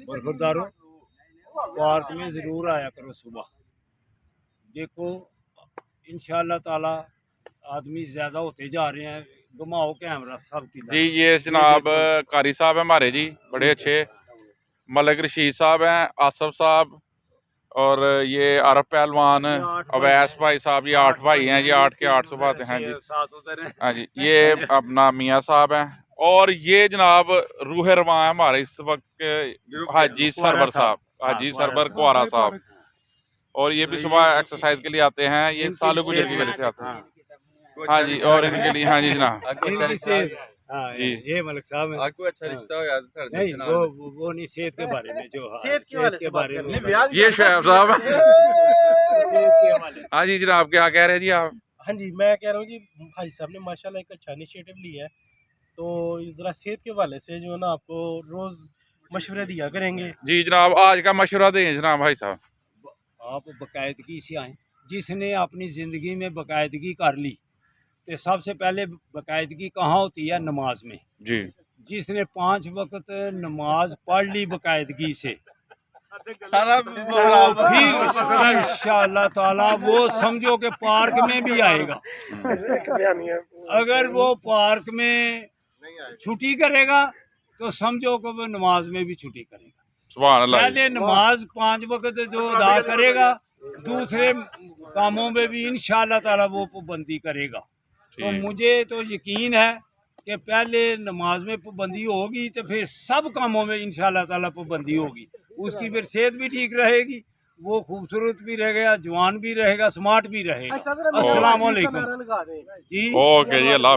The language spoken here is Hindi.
बरखुरदारों पार्क में ज़रूर आया करो सुबह। देखो इंशाअल्लाह ताला आदमी ज़्यादा होते जा रहे हैं। घुमाओ कैमरा सब की जी। ये जनाब कारी साहब है हमारे जी, बड़े अच्छे। मलिक रशीद साहब हैं, आसफ साहब, और ये अरब पहलवान, अवैस भाई साहब, ये 8 भाई हैं, ये 8 के 8 सुबह हैं जी। हाँ जी। ये अपना मियाँ साहब हैं, और ये जनाब रूह रवां है हमारे इस वक्त हाजी सरवर साहब, हाजी सरवर कुआरा साहब, और ये भी सुबह एक्सरसाइज के लिए आते हैं। ये सालू गुजर की वजह से आते हैं। हाँ जी। और इनके लिए हाँ जी जनाब जी। ये मलिक साहब है। आपको अच्छा रिश्ता हो यार नहीं वो नहीं, सेहत के बारे में जो सेहत के बारे में ये शैफ साहब सेहत के हवाले से। हाँ जी जनाब, क्या कह रहे हैं जी आप? हाँ जी, मैं कह रहा हूँ जी, हाजी साहब ने माशाल्लाह एक अच्छा इनिशिएटिव लिया है, तो ज़रा सेहत के हवाले से जो है ना आपको रोज़ मशवरे दिया करेंगे। जी जनाब, आज का मशवरा दें जनाब भाई साहब। आप बाकायदगी से आएँ। जिसने अपनी ज़िंदगी में बाकायदगी कर ली, तो सबसे पहले बाकायदगी कहाँ होती है? नमाज में जी। जिसने 5 वक्त नमाज पढ़ ली बाकायदगी से, सारा फिर इंशाअल्लाह ताला वो समझो कि पार्क में भी आएगा। अगर वो पार्क में छुट्टी करेगा तो समझो कि वो नमाज में भी छुट्टी करेगा। सुभान अल्लाह। पहले नमाज 5 वक्त जो अदा करेगा, दूसरे कामों में भी इंशाअल्लाह ताला वो पाबंदी करेगा। तो मुझे तो यकीन है कि पहले नमाज में पाबंदी होगी तो फिर सब कामों में इंशाअल्लाह ताला पाबंदी होगी। उसकी फिर सेहत भी ठीक रहेगी, वो खूबसूरत भी रहेगा, जवान भी रहेगा, स्मार्ट भी रहेगा। अस्सलाम वालेकुम जी। ओके जी, अल्लाह।